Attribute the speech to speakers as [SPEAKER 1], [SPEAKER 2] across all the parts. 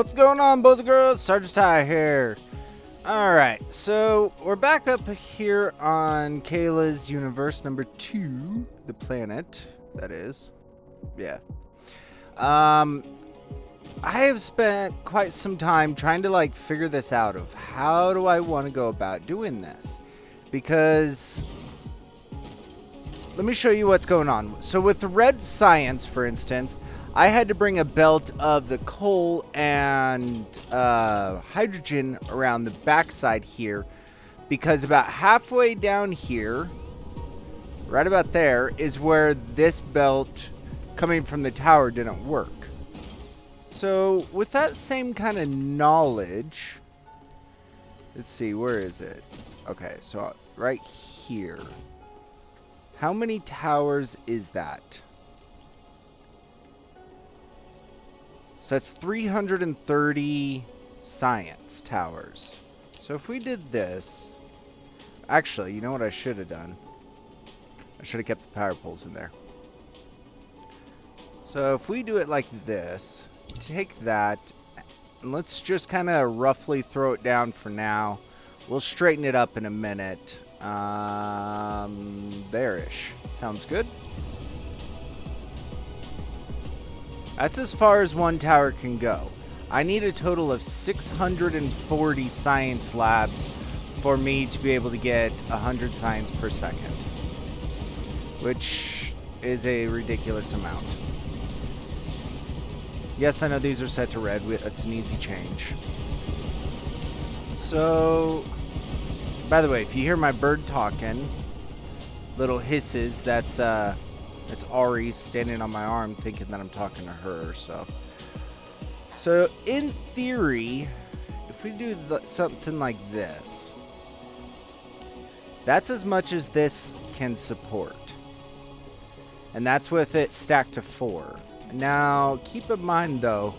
[SPEAKER 1] What's going on, boys and girls? Sergeant Ty here. Alright, so we're back up here on Kayla's universe number 2, the planet, that is. Yeah. I have spent quite some time trying to figure this out of how do I want to go about doing this. Because let me show you what's going on. So with the red science, for instance, I had to bring a belt of the coal and hydrogen around the backside here, because about halfway down here, right about there, is where this belt coming from the tower didn't work. So with that same kind of knowledge, let's see, where is it? Okay, so right here. How many towers is that? So that's 330 science towers. So if we did this, actually, you know what I should have done? I should have kept the power poles in there. So if we do it like this, take that, and let's just kind of roughly throw it down for now. We'll straighten it up in a minute. There-ish. Sounds good. That's as far as one tower can go. I need a total of 640 science labs for me to be able to get 100 science per second, which is a ridiculous amount. Yes, I know these are set to red. It's an easy change. So, by the way, if you hear my bird talking, little hisses, that's Ari standing on my arm thinking that I'm talking to her. So in theory, if we do something like this, that's as much as this can support, and that's with it stacked to 4. Now keep in mind though,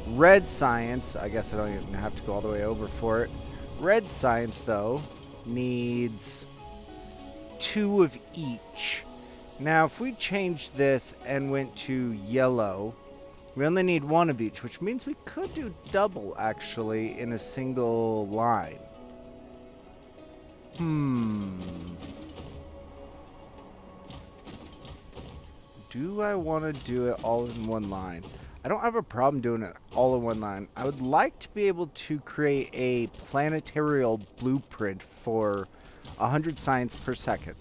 [SPEAKER 1] red science, I guess I don't even have to go all the way over for it. Red science though needs 2 of each. Now, if we change this and went to yellow, we only need 1 of each, which means we could do double, actually, in a single line. Do I want to do it all in one line? I don't have a problem doing it all in one line. I would like to be able to create a planetarial blueprint for 100 science per second,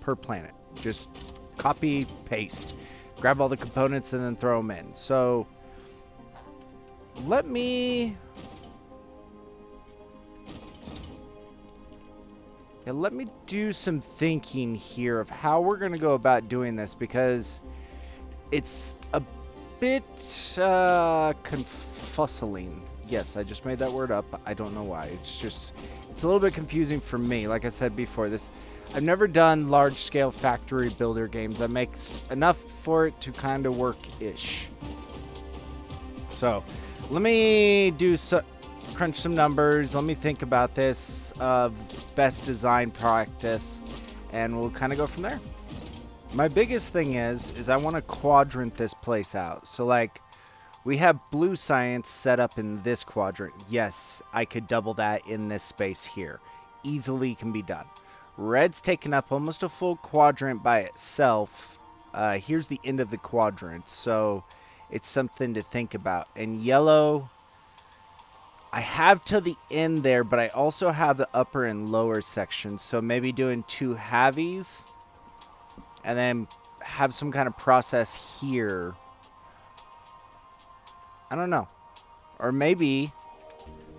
[SPEAKER 1] per planet. Just copy, paste, grab all the components and then throw them in. So let me do some thinking here of how we're going to go about doing this, because it's a bit confuzzling. Yes, I just made that word up. I don't know why. It's a little bit confusing for me. Like I said before, I've never done large-scale factory builder games. That makes enough for it to kind of work-ish. So, let me crunch some numbers. Let me think about this best design practice, and we'll kind of go from there. My biggest thing is I want to quadrant this place out. So, we have blue science set up in this quadrant. Yes, I could double that in this space here. Easily can be done. Red's taken up almost a full quadrant by itself. Here's the end of the quadrant, so it's something to think about. And yellow, I have to the end there, but I also have the upper and lower sections. So maybe doing 2 halvies, and then have some kind of process here. I don't know. Or maybe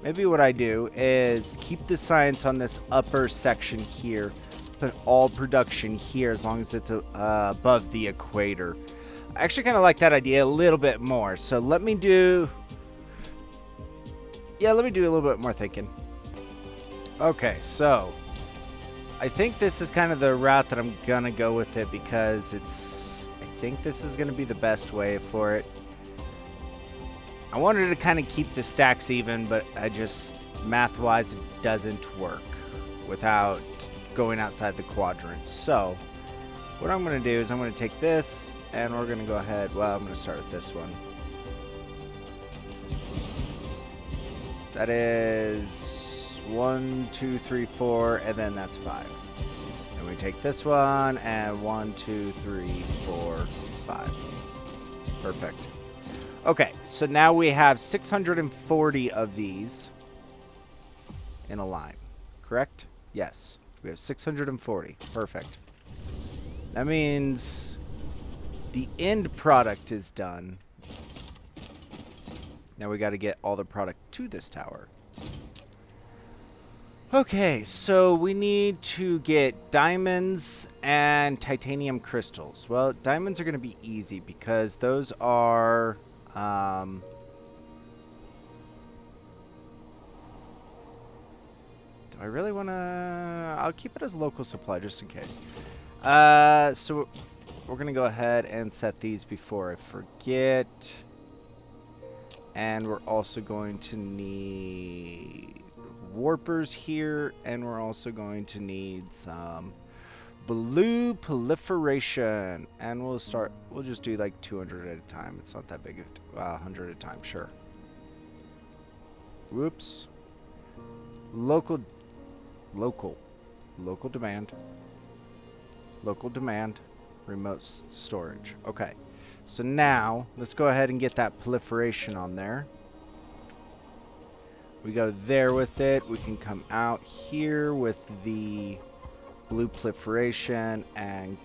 [SPEAKER 1] what I do is keep the science on this upper section here, put all production here as long as it's above the equator. I actually kind of like that idea a little bit more. So let me do a little bit more thinking. Okay, so I think this is kind of the route that I'm gonna go with it, because I think this is gonna be the best way for it. I wanted to kind of keep the stacks even, but math-wise, it doesn't work without going outside the quadrant. So, what I'm going to do is I'm going to take this, and we're going to go ahead, I'm going to start with this one. That is 1, 2, 3, 4, and then that's 5. And we take this one, and 1, 2, 3, 4, 5. Perfect. Okay, so now we have 640 of these in a line, correct? Yes, we have 640. Perfect. That means the end product is done. Now we got to get all the product to this tower. Okay, so we need to get diamonds and titanium crystals. Well, diamonds are going to be easy because those are... do I really want to... I'll keep it as local supply just in case. So we're going to go ahead and set these before I forget. And we're also going to need warpers here, and we're also going to need some blue proliferation. And we'll just do like 200 at a time. It's not that big. 100 at a time, sure. Whoops. Local demand. Local demand. Remote storage. Okay. So now, let's go ahead and get that proliferation on there. We go there with it. We can come out here with the blue proliferation, and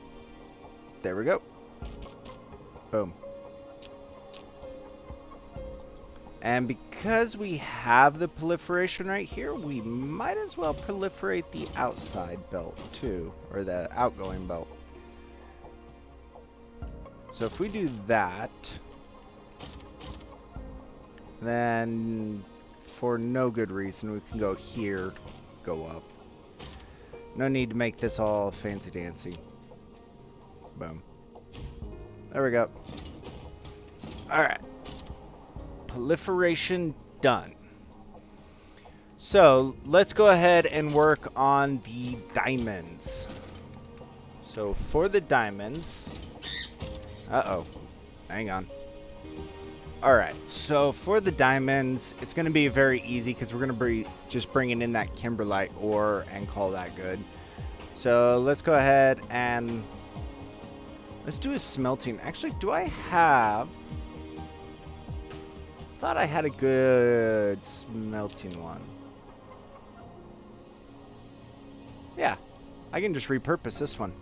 [SPEAKER 1] there we go. Boom. And because we have the proliferation right here, we might as well proliferate the outside belt too, or the outgoing belt. So if we do that, then for no good reason, we can go here, go up. No need to make this all fancy dancy. Boom. There we go. Alright. Proliferation done. So let's go ahead and work on the diamonds. So for the diamonds... Uh-oh. Hang on. Alright, so for the diamonds, it's going to be very easy because we're going to be just bringing in that kimberlite ore and call that good. So let's go ahead and let's do a smelting. Actually, do I have... I thought I had a good smelting one. Yeah, I can just repurpose this one.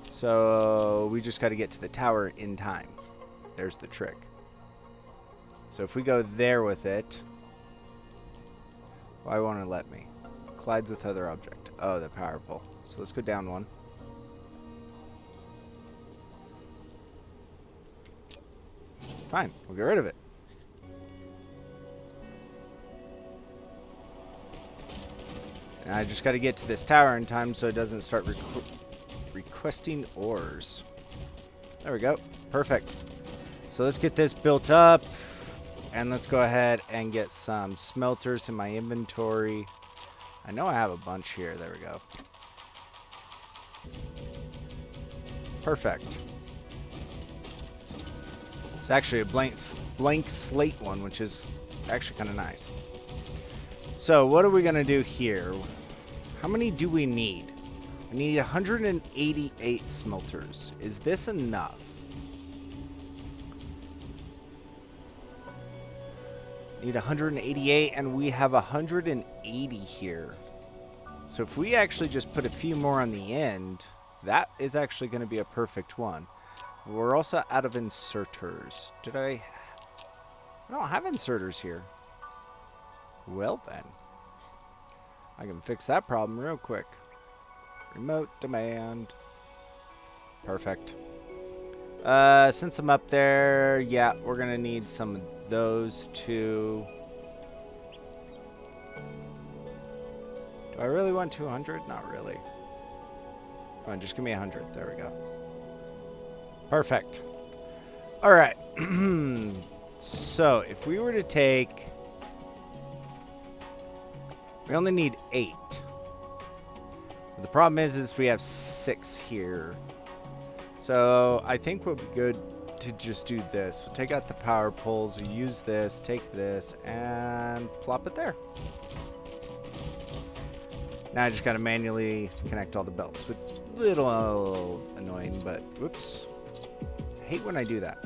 [SPEAKER 1] So we just got to get to the tower in time. There's the trick. So if we go there with it, why won't it let me? Collides with other object. Oh, the power pole. So let's go down one. Fine, we'll get rid of it. And I just got to get to this tower in time so it doesn't start requesting ores. There we go. Perfect. So let's get this built up. And let's go ahead and get some smelters in my inventory. I know I have a bunch here. There we go. Perfect. It's actually a blank slate one, which is actually kind of nice. So what are we going to do here? How many do we need? We need 188 smelters. Is this enough? Need 188, and we have 180 here. So if we actually just put a few more on the end, that is actually going to be a perfect one. We're also out of inserters. I don't have inserters here. Well then, I can fix that problem real quick. Remote demand. Perfect. Since I'm up there, yeah, we're gonna need some of those too. Do I really want 200? Not really. Come on, just give me 100. There we go. Perfect. Alright. So, if we were to take... We only need 8. But the problem is we have 6 here. So, I think we'll be good to just do this. We'll take out the power poles, use this, take this, and plop it there. Now I just gotta manually connect all the belts, which is a little annoying, but whoops. I hate when I do that.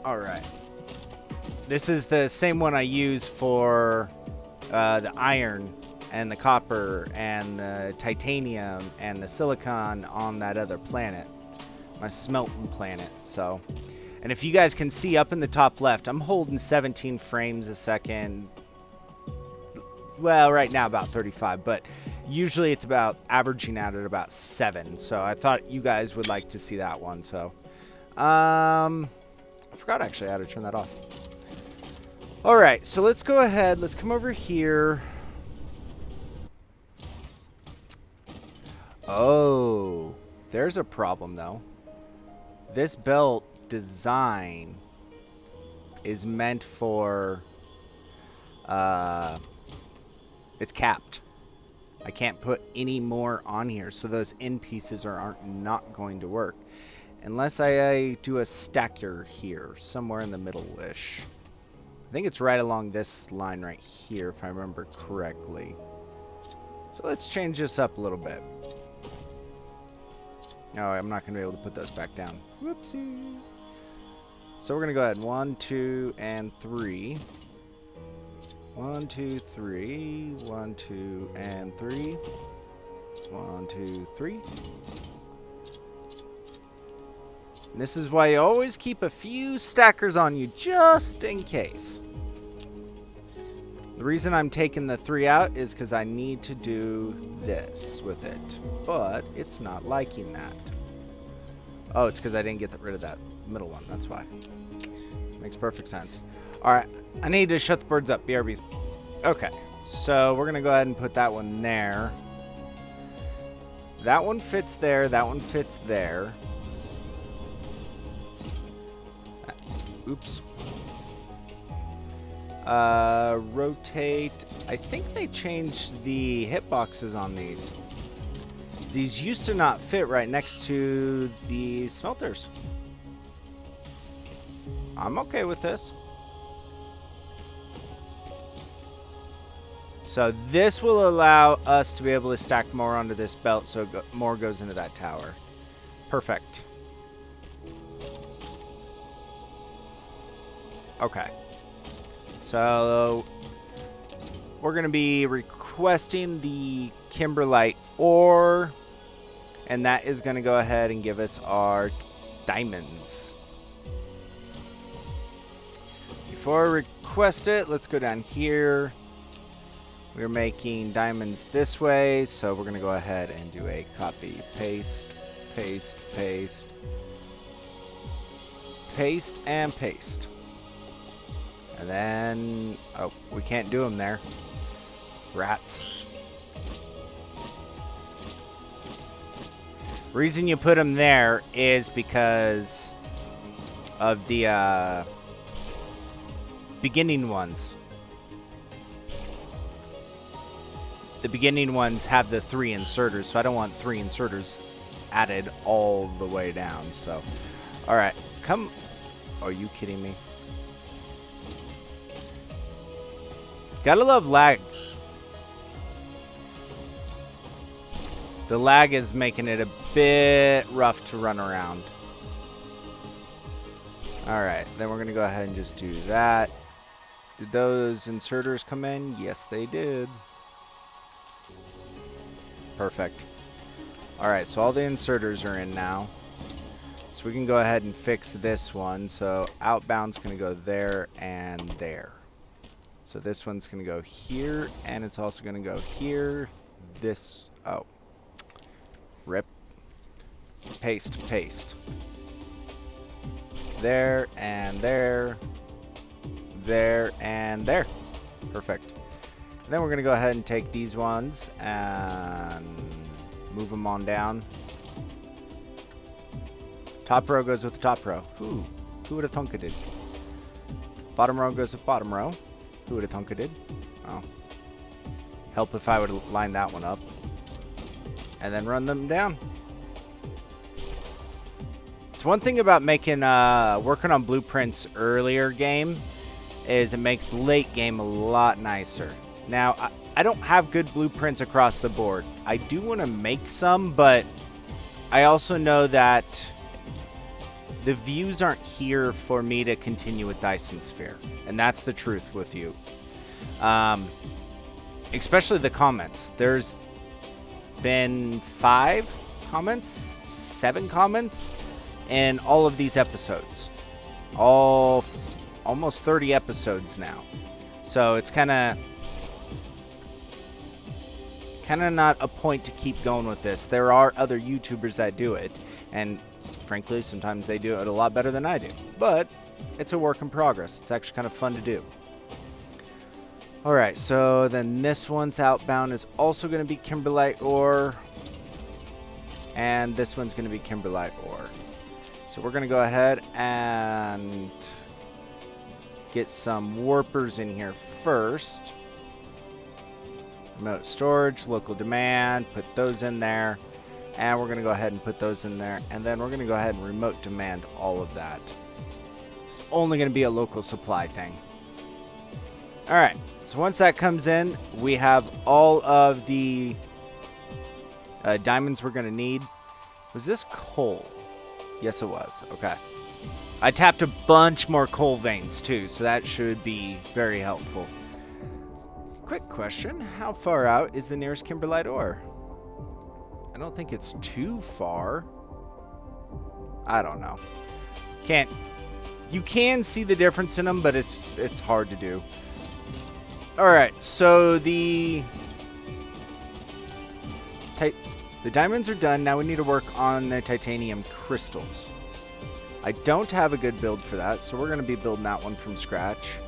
[SPEAKER 1] Alright. This is the same one I use for the iron and the copper and the titanium and the silicon on that other planet. My smelting planet. So, and if you guys can see up in the top left, I'm holding 17 frames a second. Well, right now about 35, but usually it's about averaging out at about 7. So I thought you guys would like to see that one. So, I forgot actually how to turn that off. All right, so let's go ahead. Let's come over here. Oh, there's a problem though. This belt design is meant for, it's capped. I can't put any more on here, so those end pieces aren't not going to work. Unless I do a stacker here, somewhere in the middle-ish. I think it's right along this line right here, if I remember correctly. So let's change this up a little bit. No, I'm not going to be able to put those back down. Whoopsie. So we're going to go ahead. 1, 2, and 3. 1, 2, 3. 1, 2, and 3. 1, 2, 3. And this is why you always keep a few stackers on you, just in case. The reason I'm taking the 3 out is because I need to do this with it. But it's not liking that. Oh, it's because I didn't get rid of that middle one. That's why. Makes perfect sense. Alright, I need to shut the birds up. BRBs. Okay, so we're going to go ahead and put that one there. That one fits there. That one fits there. Oops. Rotate. I think they changed the hitboxes on these. These used to not fit right next to the smelters. I'm okay with this. So this will allow us to be able to stack more onto this belt, so more goes into that tower. Perfect. Okay. So we're going to be requesting the kimberlite ore, and that is going to go ahead and give us our diamonds. Before I request it, let's go down here. We're making diamonds this way, so we're going to go ahead and do a copy, paste, paste, paste, paste, and paste. And then, oh, we can't do them there. Rats. Reason you put them there is because of the beginning ones. The beginning ones have the 3 inserters, so I don't want 3 inserters added all the way down. So, all right, come. Are you kidding me? Gotta love lag. The lag is making it a bit rough to run around. Alright, then we're going to go ahead and just do that. Did those inserters come in? Yes, they did. Perfect. Alright, so all the inserters are in now. So we can go ahead and fix this one. So outbound's going to go there and there. So this one's going to go here, and it's also going to go here. This, oh. Rip. Paste, paste. There, and there. There, and there. Perfect. And then we're going to go ahead and take these ones and move them on down. Top row goes with the top row. Ooh, who would have thunk it did? Bottom row goes with bottom row. Who would have thunk it did? Oh. Help if I would line that one up. And then run them down. It's one thing about making working on blueprints earlier game is it makes late game a lot nicer. Now I don't have good blueprints across the board. I do want to make some, but I also know that the views aren't here for me to continue with Dyson Sphere, and that's the truth with you. Especially the comments. There's been 5 comments, 7 comments in all of these episodes. Almost 30 episodes now. So it's kind of not a point to keep going with this. There are other YouTubers that do it, and frankly, sometimes they do it a lot better than I do. But it's a work in progress. It's actually kind of fun to do. Alright, so then this one's outbound is also going to be kimberlite ore. And this one's going to be kimberlite ore. So we're going to go ahead and get some warpers in here first. Remote storage, local demand, put those in there. And we're going to go ahead and put those in there. And then we're going to go ahead and remote demand all of that. It's only going to be a local supply thing. Alright, so once that comes in, we have all of the diamonds we're going to need. Was this coal? Yes, it was. Okay. I tapped a bunch more coal veins too, so that should be very helpful. Quick question, how far out is the nearest kimberlite ore? I don't think it's too far. I don't know. You can see the difference in them, but it's hard to do. Alright, so the diamonds are done. Now we need to work on the titanium crystals. I don't have a good build for that, so we're going to be building that one from scratch.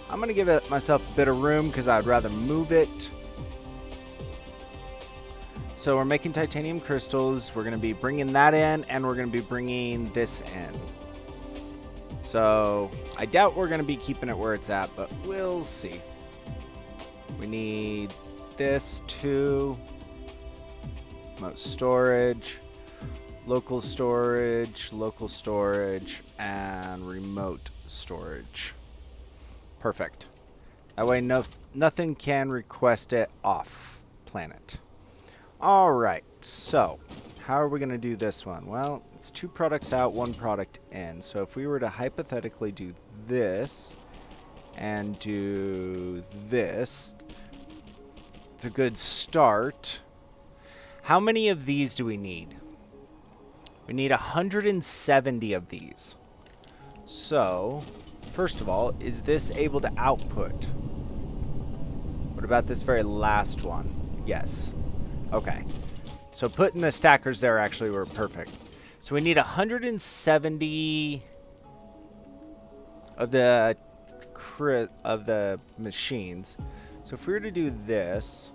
[SPEAKER 1] I'm going to give myself a bit of room because I'd rather move it. So we're making titanium crystals. We're going to be bringing that in, and we're going to be bringing this in. So I doubt we're going to be keeping it where it's at, but we'll see. We need this too. Remote storage, local storage, and remote storage. Perfect. That way nothing can request it off planet. Alright, so how are we going to do this one? Well, it's 2 products out, 1 product in. So if we were to hypothetically do this and do this, it's a good start. How many of these do we need? We need 170 of these. So, first of all, is this able to output? What about this very last one? Yes. Okay. So putting the stackers there actually were perfect. So we need 170 of the machines. So if we were to do this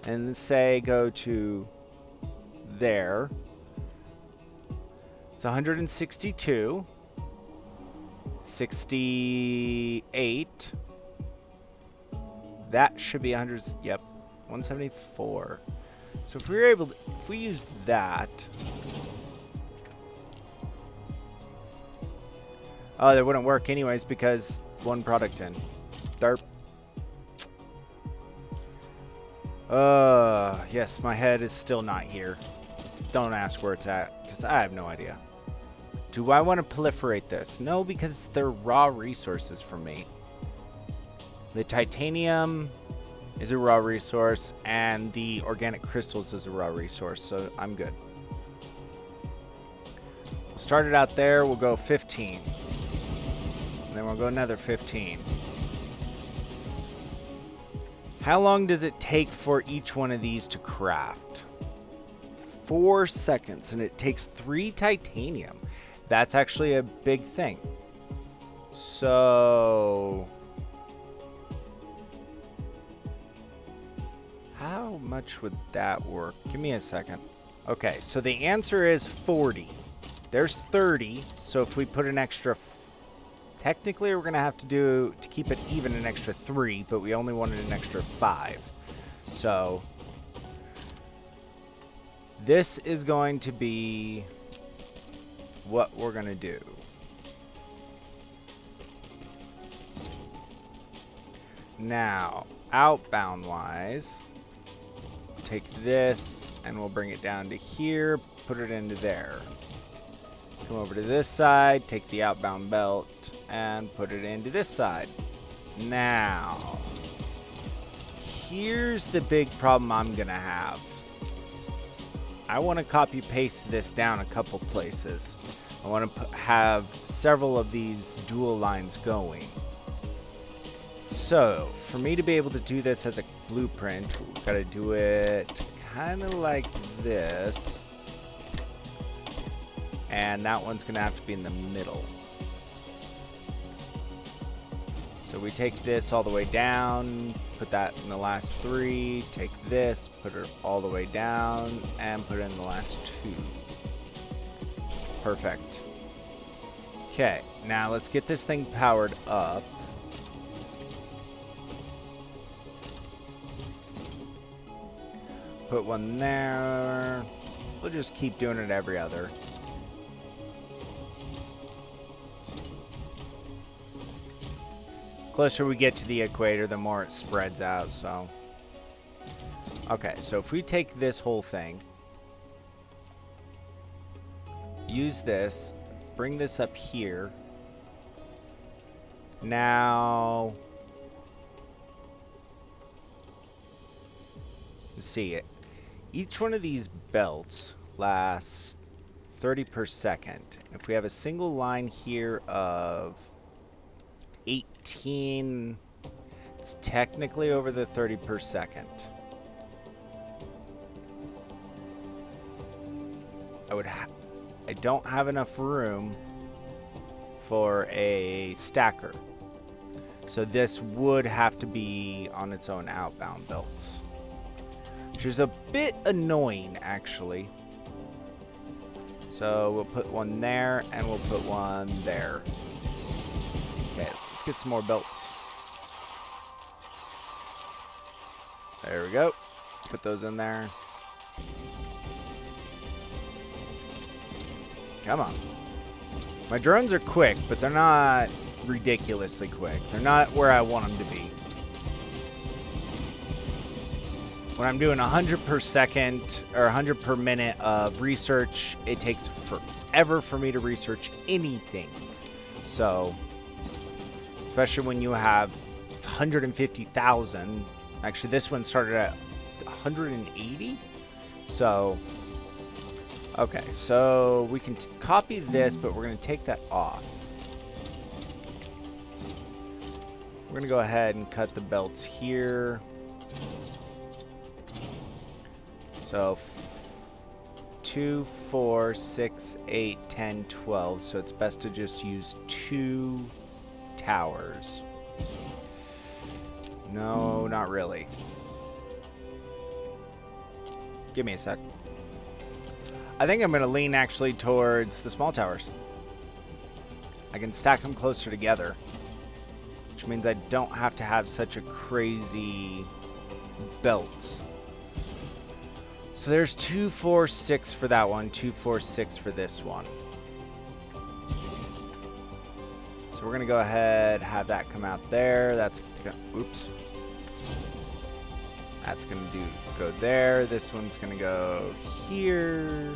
[SPEAKER 1] and say go to there, it's 162, 68. That should be 100. Yep, 174. So if we were able to, if we use that, oh, that wouldn't work anyways because 1 product in. Derp. Yes, my head is still not here. Don't ask where it's at, because I have no idea. Do I want to proliferate this? No, because they're raw resources for me. The titanium is a raw resource, and the organic crystals is a raw resource, so I'm good. We'll start it out there, we'll go 15. And then we'll go another 15. How long does it take for each one of these to craft? 4 seconds, and it takes 3 titanium. That's actually a big thing. So how much would that work? Give me a second. Okay, so the answer is 40. There's 30, so if we put an extra, technically we're going to have to do, to keep it even, an extra 3, but we only wanted an extra 5. So this is going to be what we're gonna do. Now, outbound wise, take this and we'll bring it down to here, put it into there. Come over to this side, take the outbound belt and put it into this side. Now, here's the big problem I'm gonna have. I want to copy paste this down a couple places. I want to have several of these dual lines going. So, for me to be able to do this as a blueprint, we've got to do it kind of like this. And that one's going to have to be in the middle. So we take this all the way down, put that in the last 3, take this, put it all the way down, and put it in the last 2. Perfect. Okay, now let's get this thing powered up. Put one there. We'll just keep doing it every other. Closer we get to the equator, the more it spreads out, so. Okay, so if we take this whole thing, use this, bring this up here. Now, let's see it. Each one of these belts lasts 30 per second. If we have a single line here of 18, it's technically over the 30 per second. I don't have enough room for a stacker, so this would have to be on its own outbound belts, which is a bit annoying actually. So we'll put one there and we'll put one there. Okay, let's get some more belts. There we go. Put those in there. Come on. My drones are quick, but they're not ridiculously quick. They're not where I want them to be. When I'm doing 100 per second or 100 per minute of research, it takes forever for me to research anything. So, especially when you have 150,000. Actually, this one started at 180. So, okay, so we can copy this, but we're going to take that off. We're going to go ahead and cut the belts here. So 2, 4, 6, 8, 10, 12. So it's best to just use 2 towers. No, not really. Give me a sec. I think I'm going to lean actually towards the small towers. I can stack them closer together, which means I don't have to have such a crazy belt. So there's 2, 4, 6 for that one, 2, 4, 6 for this one. So we're gonna go ahead, have that come out there. That's, oops. That's gonna go there. This one's gonna go here,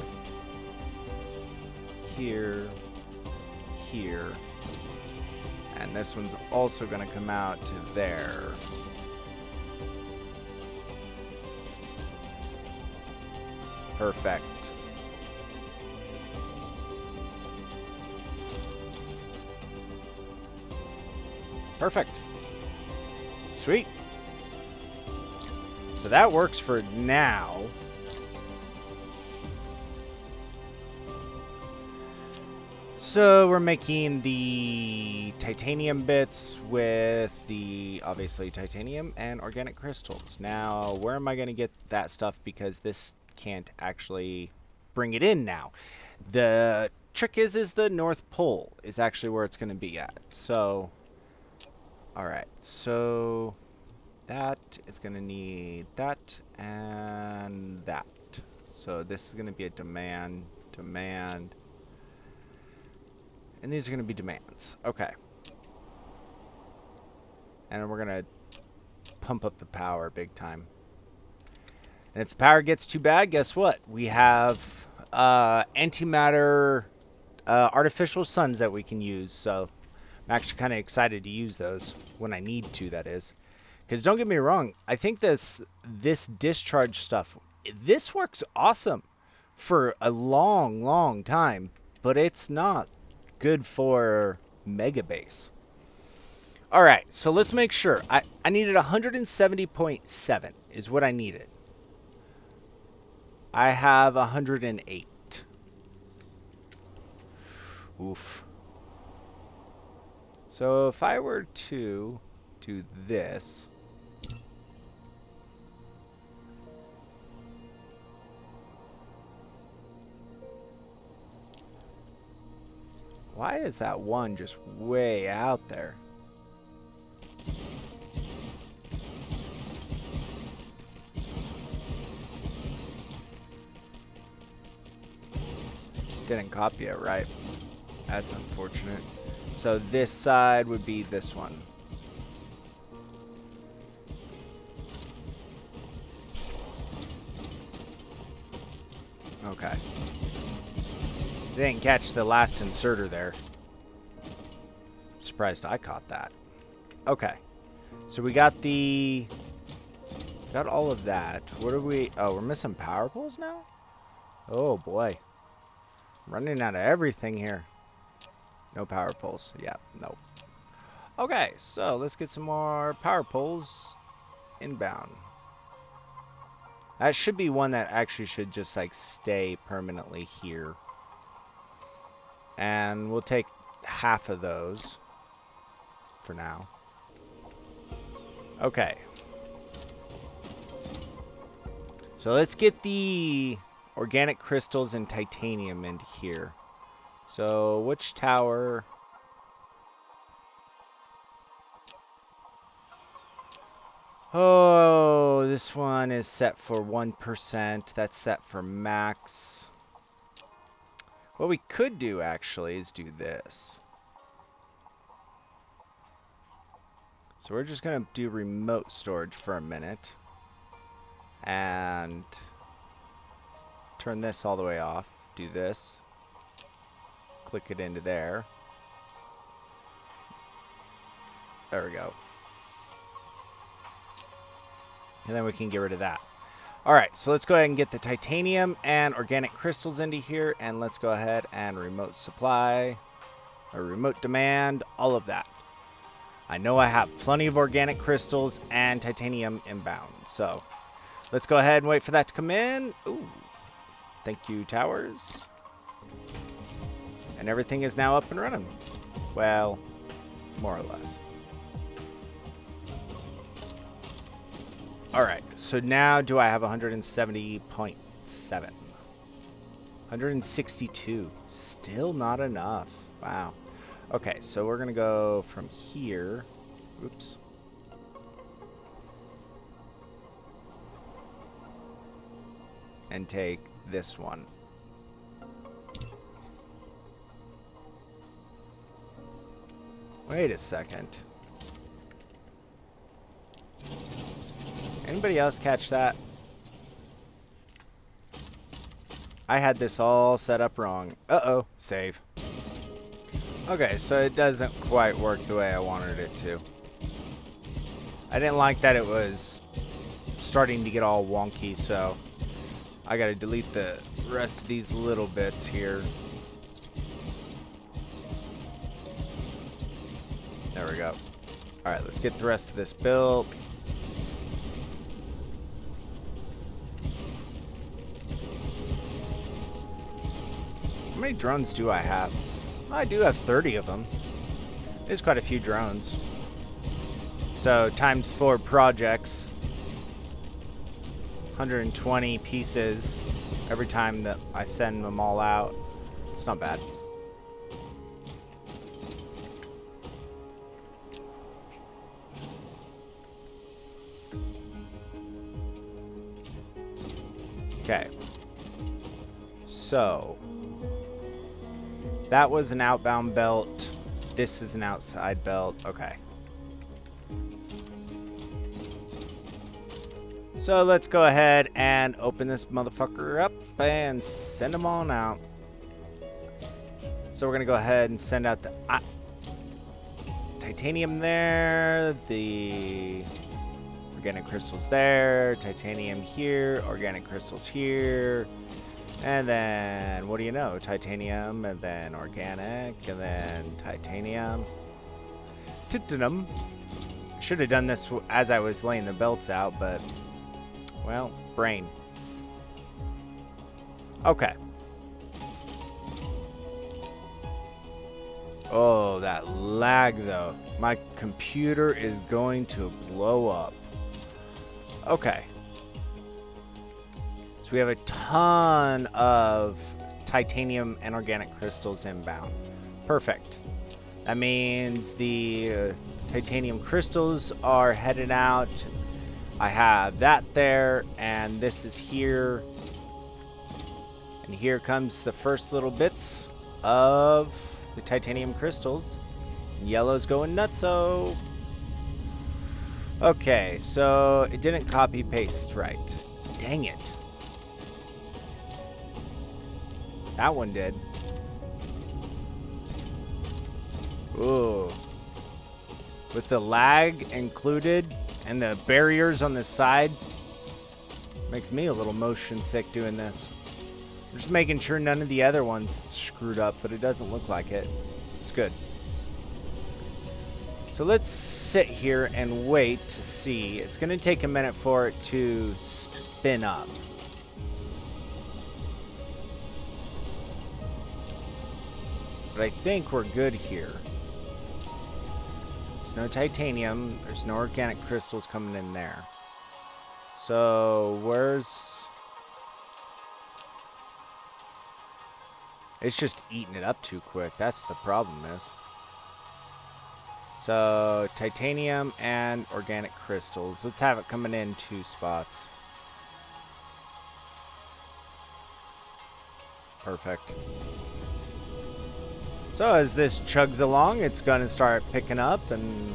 [SPEAKER 1] here, here. And this one's also gonna come out to there. Perfect. Perfect. Sweet. So that works for now. So we're making the titanium bits with the, obviously, titanium and organic crystals. Now, where am I going to get that stuff? Because this can't actually bring it in now. The trick is the North Pole is actually where it's going to be at. So, alright, so that is going to need that and that. So this is going to be a demand. And these are going to be demands. Okay. And we're going to pump up the power big time. And if the power gets too bad, guess what? We have antimatter artificial suns that we can use. So I'm actually kind of excited to use those when I need to, that is. Because don't get me wrong, I think this discharge stuff, this works awesome for a long, long time. But it's not good for Mega Base. Alright, so let's make sure. I needed 170.7 is what I needed. I have 108. Oof. So if I were to do this... Why is that one just way out there? Didn't copy it right. That's unfortunate. So this side would be this one. Okay. Didn't catch the last inserter there. Surprised I caught that. Okay. So we got got all of that. What are we... Oh, we're missing power poles now? Oh boy. Running out of everything here. No power poles. Yeah, no. Okay, so let's get some more power poles inbound. That should be one that actually should just like stay permanently here. And we'll take half of those for now. Okay. So let's get the organic crystals and titanium into here. So which tower? Oh, this one is set for 1%. That's set for max. What we could do actually is do this. So we're just going to do remote storage for a minute. And turn this all the way off. Do this. Click it into there. There we go. And then we can get rid of that. Alright, so let's go ahead and get the titanium and organic crystals into here. And let's go ahead and remote supply. Or remote demand. All of that. I know I have plenty of organic crystals and titanium inbound. So let's go ahead and wait for that to come in. Ooh. Thank you, towers. And everything is now up and running. Well, more or less. Alright, so now do I have 170.7? 162. Still not enough. Wow. Okay, so we're going to go from here. Oops. And take this one. Wait a second. Anybody else catch that? I had this all set up wrong. Uh-oh. Save. Okay, so it doesn't quite work the way I wanted it to. I didn't like that it was starting to get all wonky, so I gotta delete the rest of these little bits here. There we go. Alright, let's get the rest of this built. How many drones do I have? I do have 30 of them. There's quite a few drones. So times 4 projects, 120 pieces every time that I send them all out. It's not bad. Okay. So That was an outbound belt. This is an outside belt. Okay. So let's go ahead and open this motherfucker up and send them on out. So we're going to go ahead and send out the titanium there, the organic crystals there, titanium here, organic crystals here, and then, what do you know, titanium, and then organic, and then titanium. Titanum. Should have done this as I was laying the belts out, but, well, brain. Okay. Oh, that lag though. My computer is going to blow up. Okay. So we have a ton of titanium and organic crystals inbound. Perfect. That means the titanium crystals are headed out. I have that there, and this is here. And here comes the first little bits of the titanium crystals. Yellow's going nutso. Okay, so it didn't copy paste right. Dang it. That one did. Ooh. With the lag included and the barriers on the side, makes me a little motion sick doing this. I'm just making sure none of the other ones screwed up, but it doesn't look like it. It's good. So let's sit here and wait to see. It's going to take a minute for it to spin up. But I think we're good here. There's no titanium. There's no organic crystals coming in there. So where's... It's just eating it up too quick. That's the problem is. So, titanium and organic crystals. Let's have it coming in 2 spots. Perfect. So, as this chugs along, it's going to start picking up, and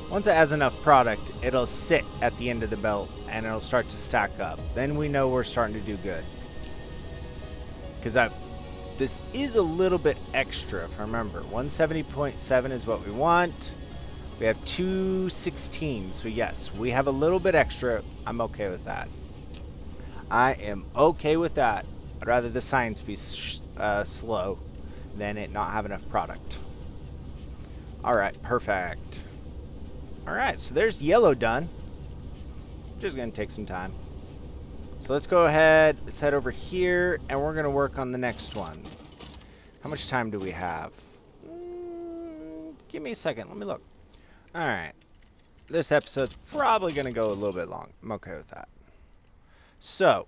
[SPEAKER 1] once it has enough product, it'll sit at the end of the belt, and it'll start to stack up. Then we know we're starting to do good. Because this is a little bit extra, if I remember. 170.7 is what we want. We have 216, so yes, we have a little bit extra. I'm okay with that. I am okay with that. I'd rather the science be slow than it not have enough product. Alright, perfect. Alright, so there's yellow done. Just going to take some time. So let's go ahead, let's head over here, and we're going to work on the next one. How much time do we have? Give me a second, let me look. Alright, this episode's probably going to go a little bit long. I'm okay with that. So,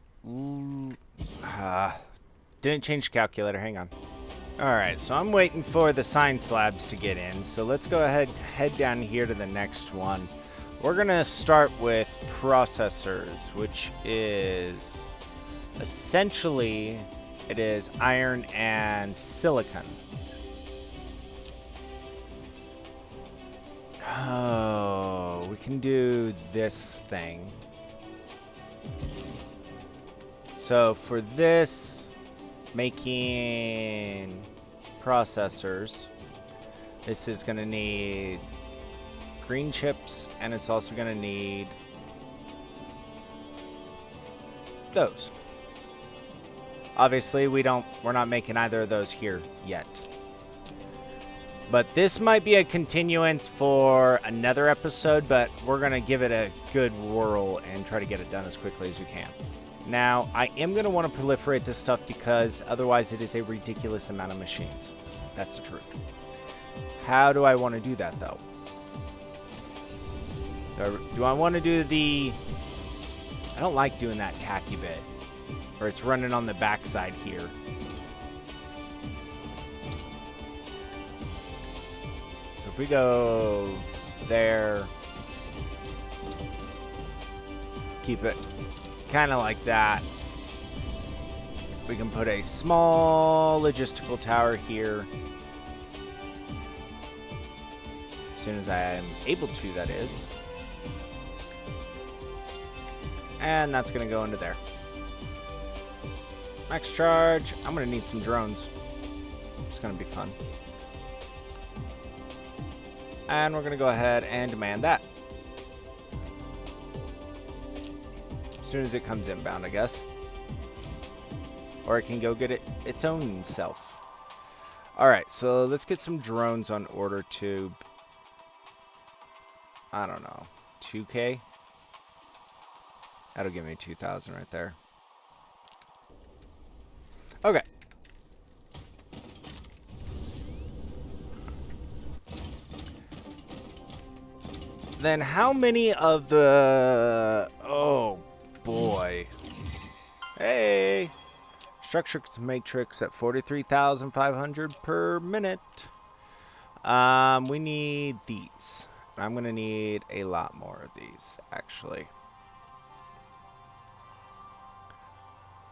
[SPEAKER 1] didn't change the calculator, hang on. Alright, so I'm waiting for the science labs to get in, so let's go ahead, head down here to the next one. We're going to start with processors, which is essentially, it is iron and silicon. Oh, we can do this thing. So for this, making processors, this is going to need green chips, and it's also going to need those. Obviously, we're not making either of those here yet. But this might be a continuance for another episode, but we're going to give it a good whirl and try to get it done as quickly as we can. Now, I am going to want to proliferate this stuff because otherwise it is a ridiculous amount of machines. That's the truth. How do I want to do that, though? Do I want to do the... I don't like doing that tacky bit, where it's running on the backside here. So if we go there, keep it kind of like that. We can put a small logistical tower here. As soon as I am able to, that is. And that's going to go into there. Max charge. I'm going to need some drones. It's going to be fun. And we're going to go ahead and demand that. As soon as it comes inbound, I guess. Or it can go get it its own self. Alright, so let's get some drones on order to... I don't know. 2K? That'll give me 2,000 right there. Okay. Then how many of the... Oh, boy. Hey! Structure matrix at 43,500 per minute. We need these. I'm going to need a lot more of these, actually.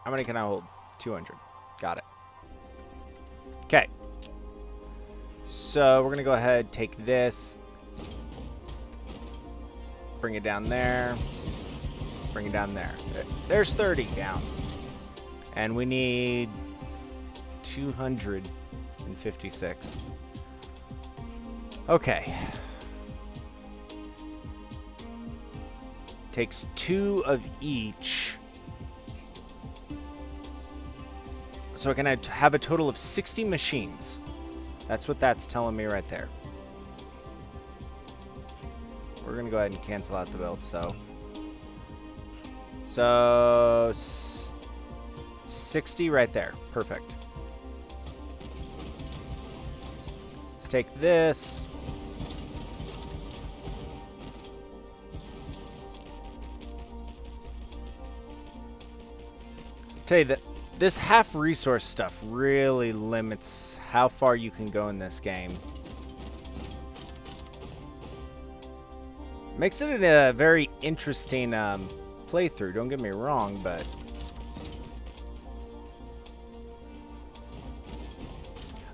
[SPEAKER 1] How many can I hold? 200. Got it. Okay. So we're going to go ahead, take this. Bring it down there. Bring it down there. There's 30 down. And we need 256. Okay. Takes 2 of each. So I can have a total of 60 machines. That's what that's telling me right there. We're going to go ahead and cancel out the belts, though. So... 60 right there. Perfect. Let's take this. Tell you that this half resource stuff really limits how far you can go in this game. Makes it a very interesting playthrough, don't get me wrong, but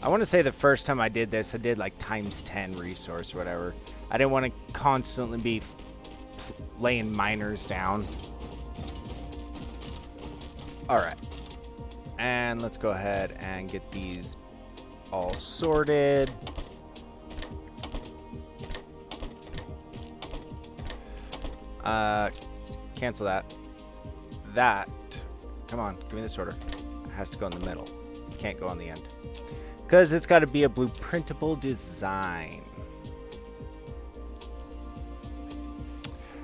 [SPEAKER 1] I want to say the first time I did this, I did like times 10 resource or whatever. I didn't want to constantly be laying miners down. Alright. And let's go ahead and get these all sorted. Cancel that. That. Come on, give me this order. It has to go in the middle. It can't go on the end. Because it's got to be a blueprintable design.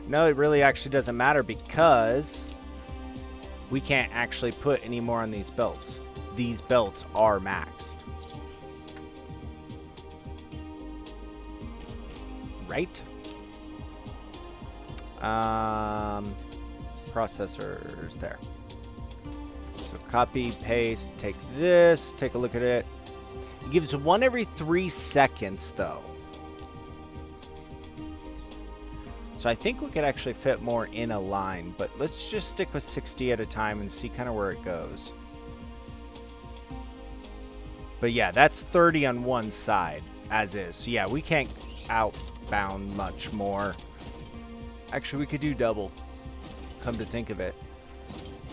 [SPEAKER 1] No, it really actually doesn't matter because we can't actually put any more on these belts. These belts are maxed. Right? Processors there. So copy, paste, take this, take a look at it. It gives 1 every 3 seconds though. So I think we could actually fit more in a line, but let's just stick with 60 at a time and see kind of where it goes. But yeah, that's 30 on one side as is. So yeah, we can't outbound much more. Actually, we could do double, come to think of it,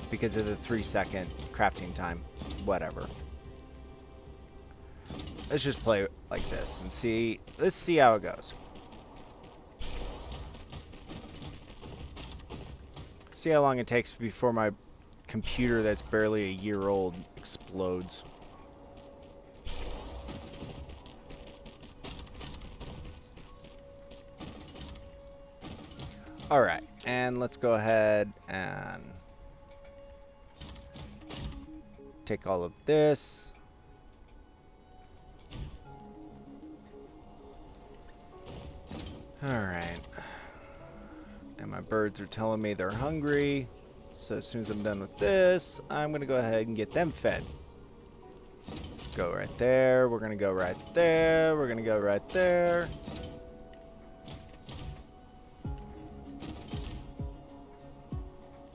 [SPEAKER 1] because of the 3-second crafting time. Whatever. Let's just play it like this and see. Let's see how it goes. See how long it takes before my computer that's barely a year old explodes. Alright, and let's go ahead and take all of this. Alright. And my birds are telling me they're hungry. So as soon as I'm done with this, I'm going to go ahead and get them fed. Go right there. We're going to go right there. We're going to go right there.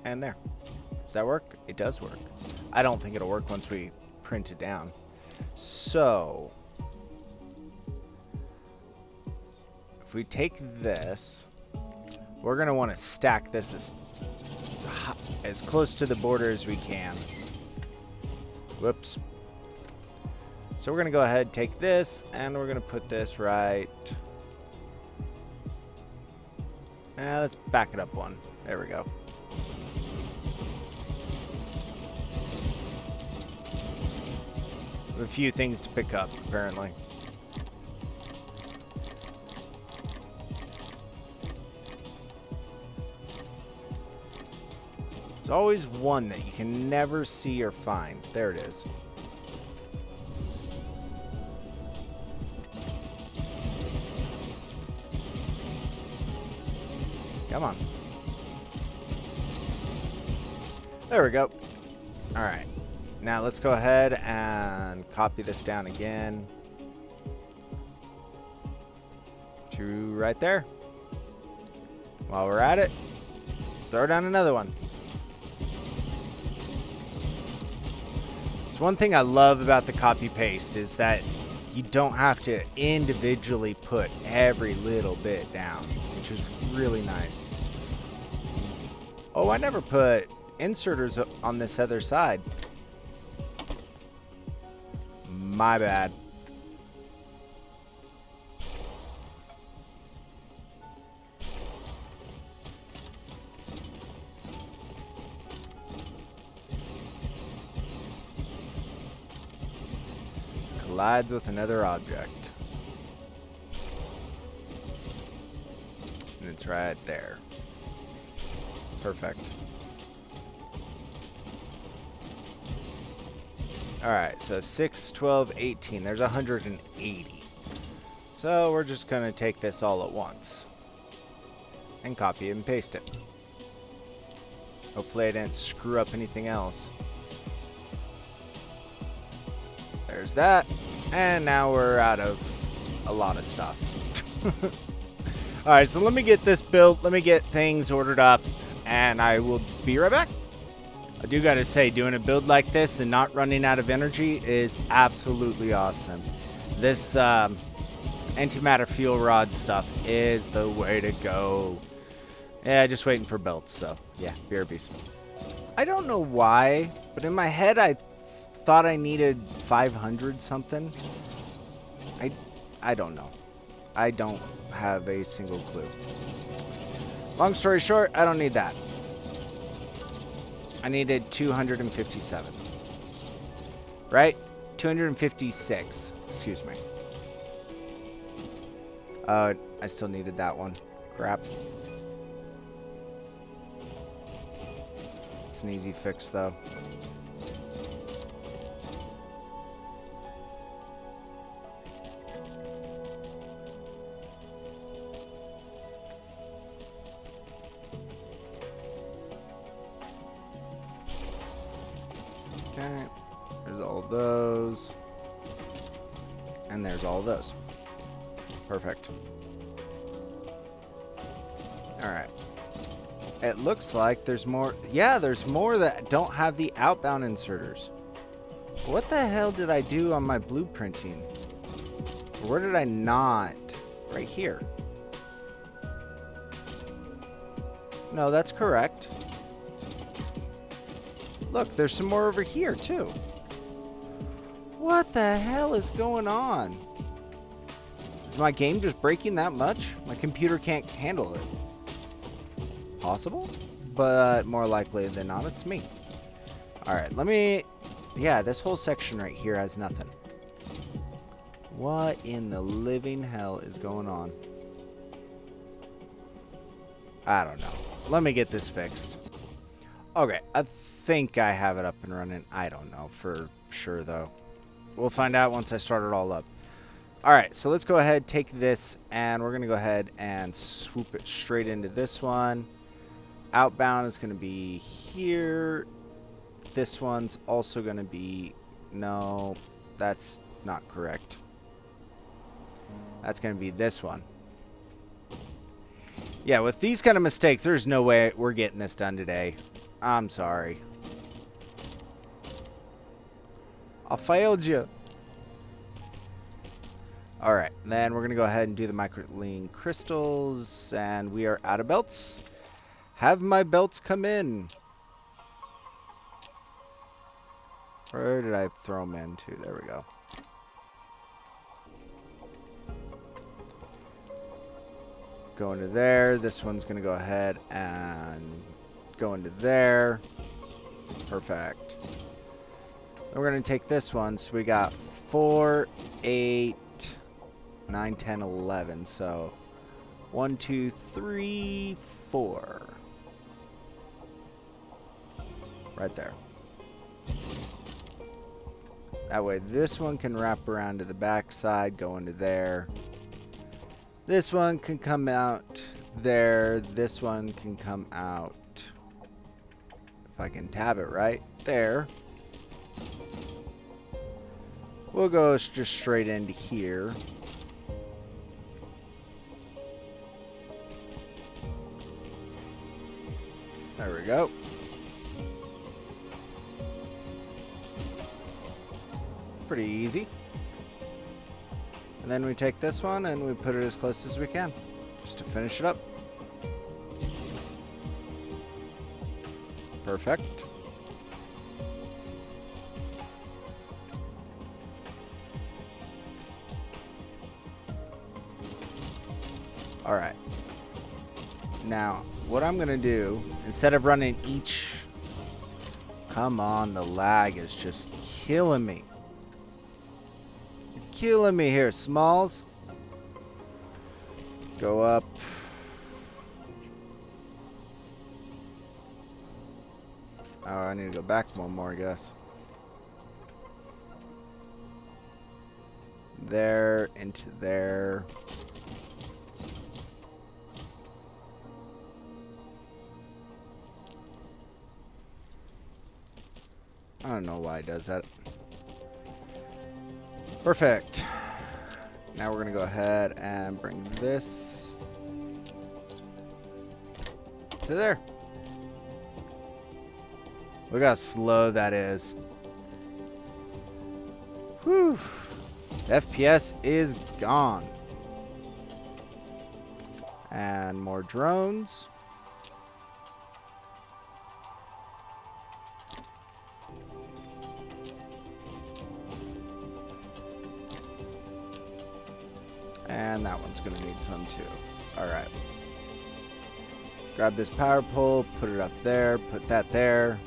[SPEAKER 1] And there. Does that work? It does work. I don't think it'll work once we print it down. So if we take this, we're going to want to stack this as close to the border as we can. Whoops. So we're going to go ahead, take this, and we're going to put this right. Let's back it up one. There we go. A few things to pick up, apparently. There's always one that you can never see or find. There it is. Come on. There we go. Alright. Now let's go ahead and copy this down again. To right there. While we're at it, throw down another one. So one thing I love about the copy paste is that you don't have to individually put every little bit down, which is really nice. Oh, I never put inserters on this other side. My bad. Collides with another object. And it's right there. Perfect. Alright, so 6, 12, 18. There's 180. So we're just going to take this all at once. And copy and paste it. Hopefully I didn't screw up anything else. There's that. And now we're out of a lot of stuff. Alright, so let me get this built. Let me get things ordered up. And I will be right back. I do gotta say, doing a build like this and not running out of energy is absolutely awesome. This antimatter fuel rod stuff is the way to go. Yeah, just waiting for belts, so yeah, BRBs. I don't know why, but in my head I thought I needed 500 something. I don't know. I don't have a single clue. Long story short, I don't need that. I needed 257. Right? 256. Excuse me. I still needed that one. Crap. It's an easy fix, though. Okay, there's all those, and there's all those. Perfect. Alright. It looks like there's more. Yeah, there's more that don't have the outbound inserters. What the hell did I do on my blueprinting? Where did I not? Right here. No, that's correct. Look, there's some more over here, too. What the hell is going on? Is my game just breaking that much? My computer can't handle it. Possible? But more likely than not, it's me. Alright, let me... Yeah, this whole section right here has nothing. What in the living hell is going on? I don't know. Let me get this fixed. Okay, I think I have it up and running. I don't know for sure, though. We'll find out once I start it all up. Alright, so let's go ahead, take this, and we're going to go ahead and swoop it straight into this one. Outbound is going to be here. This one's also going to be... No, that's not correct. That's going to be this one. Yeah, with these kind of mistakes, there's no way we're getting this done today. I'm sorry. I failed you. Alright, then we're going to go ahead and do the microlean crystals, and we are out of belts. Have my belts come in. Where did I throw them into? There we go. Go into there. This one's going to go ahead and go into there. Perfect. Then we're going to take this one. So we got 4, 8, 9, 10, 11. So 1, 2, 3, 4. Right there. That way this one can wrap around to the back side, go into there. This one can come out there. This one can come out. If I can tab it right there. We'll go just straight into here. There we go. Pretty easy. And then we take this one and we put it as close as we can, just to finish it up. Perfect. All right. Now, what I'm gonna do, instead of running each... Come on, the lag is just killing me. Killing me here, Smalls. Go up. Oh, I need to go back one more, I guess. There, into there. I don't know why it does that. Perfect. Now we're going to go ahead and bring this to there. Look how slow that is. Whew. FPS is gone. And more drones. And that one's going to need some too. Alright. Grab this power pole, put it up there, put that there.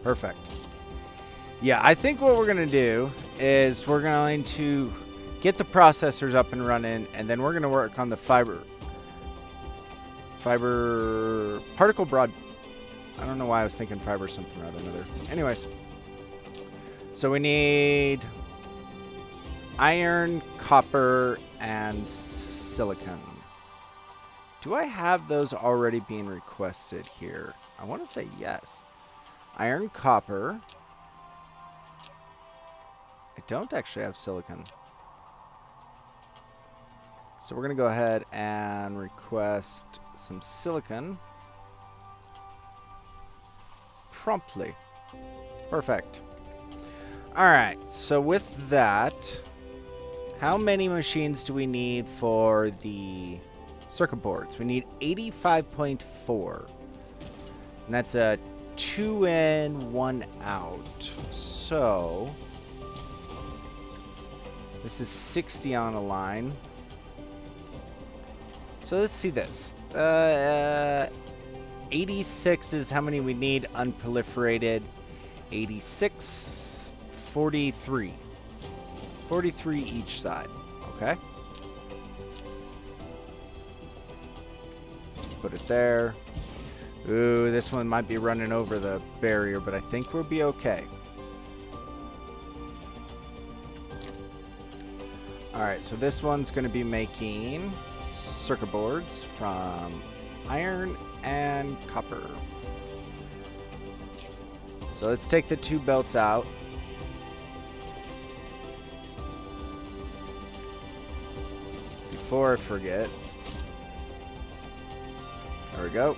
[SPEAKER 1] Perfect. Yeah, I think what we're going to do is we're going to get the processors up and running, and then we're going to work on the fiber particle broad. I don't know why I was thinking fiber something or another. Anyways. So we need iron, copper, and silicon. Do I have those already being requested here? I want to say yes. Iron, copper. I don't actually have silicon. So we're going to go ahead and request some silicon promptly. Perfect. Alright, so with that, how many machines do we need for the circuit boards? We need 85.4. And that's a 2 in, 1 out. So this is 60 on a line. So let's see this. 86 is how many we need unproliferated. 86, 43. 43 each side. Okay. Put it there. Ooh, this one might be running over the barrier, but I think we'll be okay. Alright, so this one's going to be making circuit boards from iron and copper. So let's take the 2 belts out. Before I forget. There we go.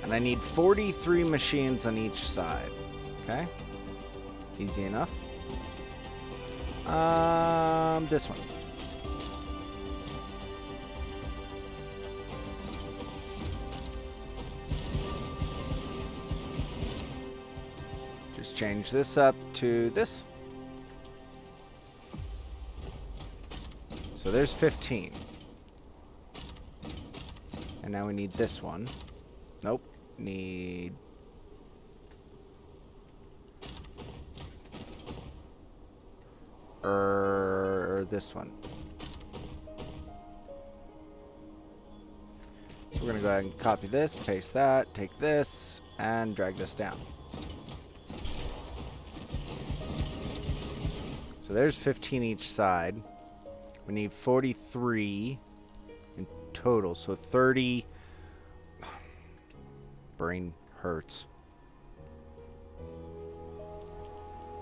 [SPEAKER 1] And I need 43 machines on each side. Okay. Easy enough. This one. Just change this up to this. So there's 15. And now we need this one. Nope. Need... this one. So we're going to go ahead and copy this, paste that, take this, and drag this down. So there's 15 each side. We need 43 in total, so 30. Brain hurts.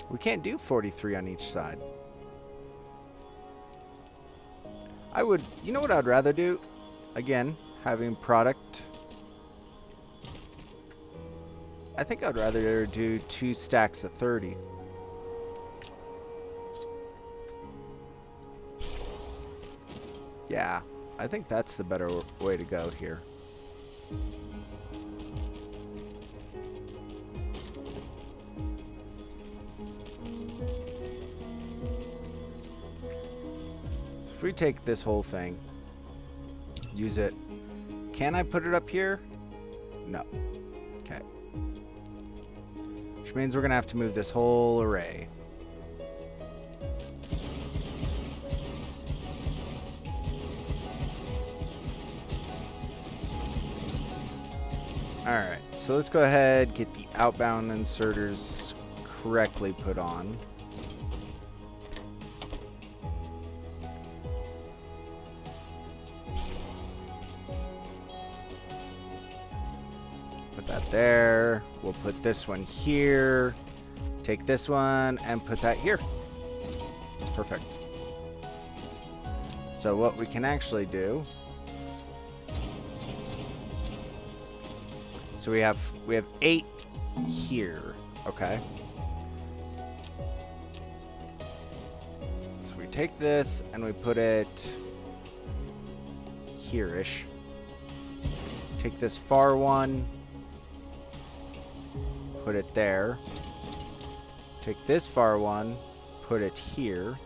[SPEAKER 1] We can't do 43 on each side. You know what I'd rather do? Again, having product. I think I'd rather do 2 stacks of 30. Yeah, I think that's the better way to go here. So if we take this whole thing, use it, can I put it up here? No. Okay. Which means we're going to have to move this whole array. Alright, so let's go ahead, get the outbound inserters correctly put on. Put that there. We'll put this one here. Take this one and put that here. Perfect. So what we can actually do... So we have 8 here, okay? So we take this and we put it here-ish. Take this far one, put it there. Take this far one, put it here.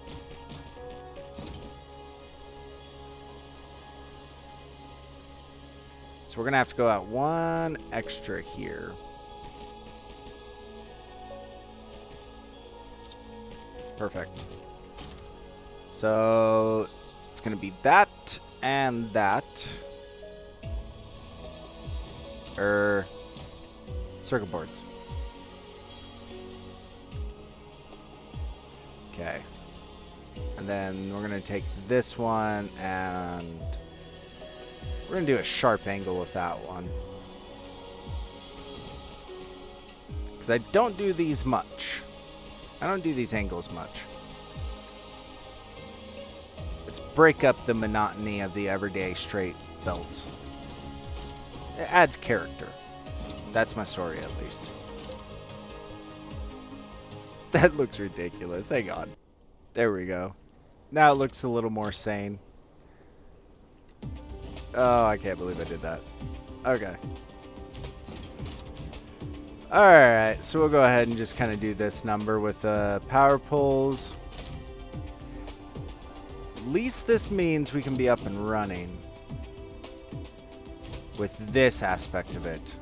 [SPEAKER 1] We're gonna have to go out 1 extra here. Perfect. So it's gonna be that and that. Circuit boards. Okay. And then we're gonna take this one and we're going to do a sharp angle with that one. Because I don't do these much. I don't do these angles much. Let's break up the monotony of the everyday straight belts. It adds character. That's my story, at least. That looks ridiculous. Hang on. There we go. Now it looks a little more sane. Oh, I can't believe I did that. Okay. Alright, so we'll go ahead and just kind of do this number with power poles. At least this means we can be up and running with this aspect of it.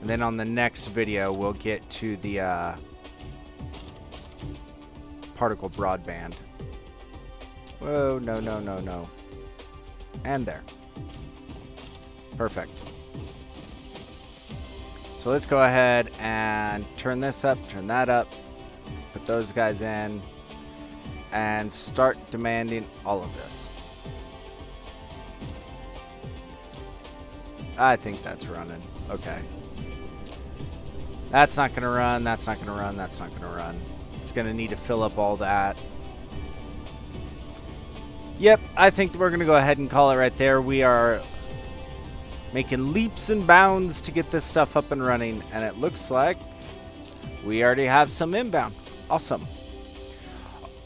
[SPEAKER 1] And then on the next video, we'll get to the particle broadband. Whoa, no, no, no, no. And there. Perfect. So let's go ahead and turn this up, turn that up, put those guys in, and start demanding all of this. I think that's running. Okay. That's not going to run, that's not going to run, that's not going to run. It's going to need to fill up all that. Yep, I think we're going to go ahead and call it right there. We are making leaps and bounds to get this stuff up and running, and it looks like We already have some inbound. Awesome.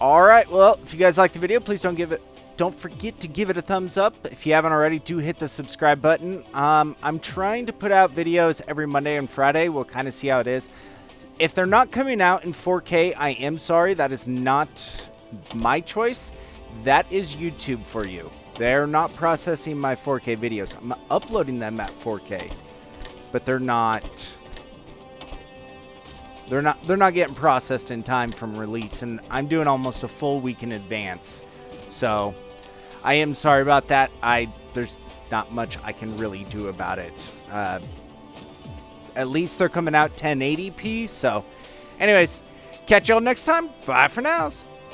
[SPEAKER 1] All right, well, if you guys like the video, please don't forget to give it a thumbs up. If you haven't already, do hit the subscribe button. I'm trying to put out videos every Monday and Friday. We'll kind of see how it is. If they're not coming out in 4K, I am sorry. That is not my choice. That is YouTube for you. They're not processing my 4K videos. I'm uploading them at 4K, but they're not getting processed in time from release, and I'm doing almost a full week in advance. So I am sorry about that. There's not much I can really do about it. At least they're coming out 1080p. So anyways, catch y'all next time. Bye for now.